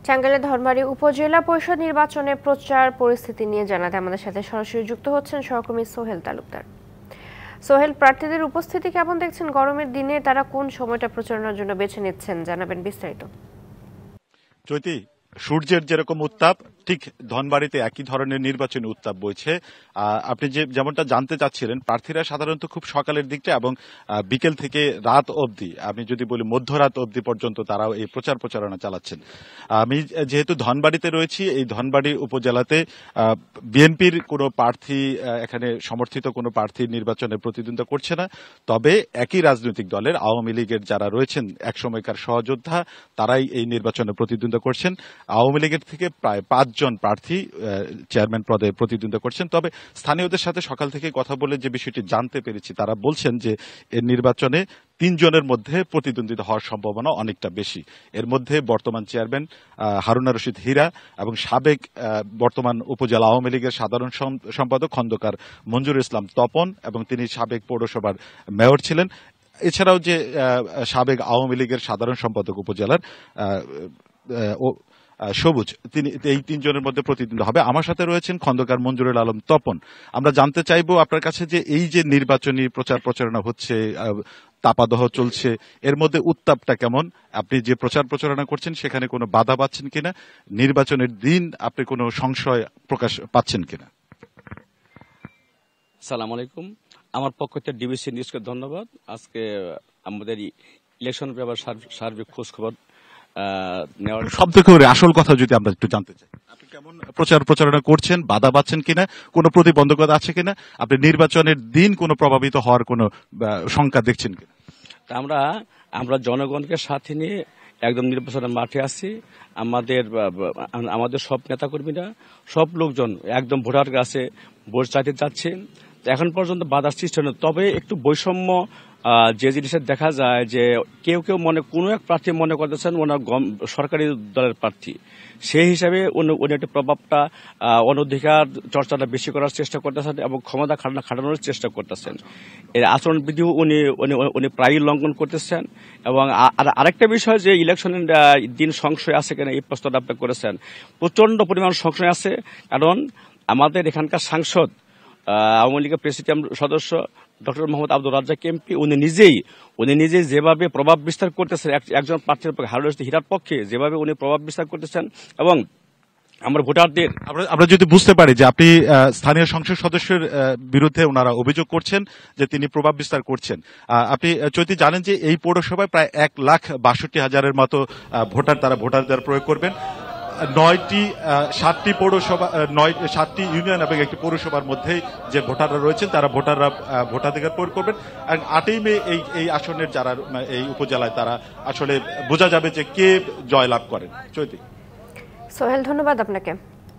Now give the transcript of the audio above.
টাঙ্গাইলের ধনবাড়ী উপজেলা পরিষদ নির্বাচনে প্রচার পরিস্থিতি নিয়ে জানাতে আমাদের সাথে সরাসরি যুক্ত হচ্ছেন সহকর্মী সোহেল তালুকদার। সোহেল, প্রার্থীদের উপস্থিতি কেমন দেখছেন? গরমের দিনে তারা কোন সময়টা প্রচারণার জন্য বেছে নিচ্ছেন, জানাবেন বিস্তারিত। চৈতি, সূর্যের যেরকম উত্তাপ ঠিক ধনবাড়িতে একই ধরনের নির্বাচনী উত্তাপ বইছে। আপনি যেমনটা জানতে চাচ্ছিলেন, প্রার্থীরা সাধারণত খুব সকালের দিকটা এবং বিকেল থেকে রাত অবধি, আমি যদি বলি মধ্যরাত অবধি পর্যন্ত তারাও এই প্রচারণা চালাচ্ছেন। আমি যেহেতু ধনবাড়িতে রয়েছি, এই ধনবাড়ি উপজেলাতে বিএনপির কোনো প্রার্থী এখানে সমর্থিত কোনো প্রার্থী নির্বাচনে প্রতিদ্বন্দ্বিতা করছে না। তবে একই রাজনৈতিক দলের আওয়ামী লীগের যারা রয়েছেন একসময়কার সহযোদ্ধা, তারাই এই নির্বাচনে প্রতিদ্বন্দ্বিতা করছেন। আওয়ামী লীগের থেকে প্রায় 5 জন প্রার্থী চেয়ারম্যান পদে প্রতিদ্বন্দ্বিতা করছেন। তবে স্থানীয়দের সাথে সকাল থেকে কথা বলে যে বিষয়টি জানতে পেরেছি, তারা বলছেন যে এই নির্বাচনে 3 জনের মধ্যে প্রতিদ্বন্দ্বিতা হওয়ার সম্ভাবনা অনেকটা বেশি। এর মধ্যে বর্তমান চেয়ারম্যান হারুনা রশিদ হীরা এবং সাবেক বর্তমান উপজেলা আওয়ামী লীগের সাধারণ সম্পাদক খন্দকার মঞ্জুরুল ইসলাম তপন, এবং তিনি সাবেক পৌরসভার মেয়র ছিলেন। এছাড়াও যে সাবেক আওয়ামী লীগের সাধারণ সম্পাদক উপজেলার সবুজ, তিনি এই 3 জনের মধ্যে প্রতিদ্বন্দ্বী হবে। আমার সাথে রয়েছেন খন্দকার মঞ্জুরুল আলম তপন। আমরা জানতে চাইবো আপনার কাছে যে এই যে নির্বাচনী প্রচারণা হচ্ছে, তাপাদহ চলছে, এর মধ্যে উত্তাপটা কেমন? আপনি যে প্রচারণা করছেন সেখানে কোনো বাধা পাচ্ছেন কিনা? নির্বাচনের দিন আপনি কোনো সংশয় প্রকাশ পাচ্ছেন কিনা? আসসালামু আলাইকুম। আমার পক্ষ থেকে ডিবিসি নিউজকে ধন্যবাদ। আজকে আমাদের ইলেকশন ব্যাপার সার্বিক খোঁজ খবর নেওয়ার সব থেকে আসল কথা যদি আমরা একটু জানতে চাই, আপনি কেমন প্রচারণা করছেন? বাধা পাচ্ছেন কিনা? কোনো প্রতিবন্ধকতা আছে কিনা? আপনি নির্বাচনের দিন কোনো প্রভাবিত হওয়ার কোনো শঙ্কা দেখছেন কিনা? আমরা জনগণকে সাথে নিয়ে একদম নির্বাচনের মাঠে আছি। আমাদের সব নেতাকর্মীরা, সব লোকজন একদম ভোটার কাছে ভোট চাইতে যাচ্ছেন। এখন পর্যন্ত বাধার সৃষ্টি হয়নি। তবে একটু বৈষম্য যে জিনিসের দেখা যায় যে কেউ কোনো এক প্রার্থী মনে করতেছেন ওনার সরকারি দলের প্রার্থী, সেই হিসাবে উনি একটা প্রভাবটা অনধিকার চর্চাটা বেশি করার চেষ্টা করতেছেন এবং ক্ষমতা খাটানোর চেষ্টা করতেছেন। এর আচরণবিধিও উনি প্রায়ই লঙ্ঘন করতেছেন। এবং আরেকটা বিষয় যে ইলেকশনের দিন সংশয় আছে কিনা এই প্রশ্নটা আপনি করেছেন, প্রচন্ড পরিমাণ সংশয় আছে। কারণ আমাদের এখানকার সাংসদ আওয়ামী লীগের প্রেসিডিয়াম সদস্য ডক্টর মোহাম্মদ আব্দুর রাজ্জাক এমপি, উনি নিজেই যেভাবে প্রভাব বিস্তার করতেছেন একজন প্রার্থীর পক্ষে, হারুন রশিদ হীরার পক্ষে যেভাবে উনি প্রভাব বিস্তার করতেছেন, এবং আমরা ভোটারদের আমরা যদি বুঝতে পারি যে আপনি স্থানীয় সংসদ সদস্যের বিরুদ্ধে ওনারা অভিযোগ করছেন যে তিনি প্রভাব বিস্তার করছেন। আপনি চৈতি জানেন যে এই পৌরসভায় প্রায় 1,62,000-এর মতো ভোটারদের প্রয়োগ করবেন। 7টি পৌরসভা, 7টি ইউনিয়ন এবং একটি পৌরসভার মধ্যে যে ভোটাররা রয়েছেন তারা ভোটাধিকার প্রয়োগ করবেন। আর 8ই মে এই আসনের যারা এই উপজেলায়, তারা আসলে বোঝা যাবে যে কে জয়লাভ করেন। চৈতি, সোহেল, ধন্যবাদ আপনাকে।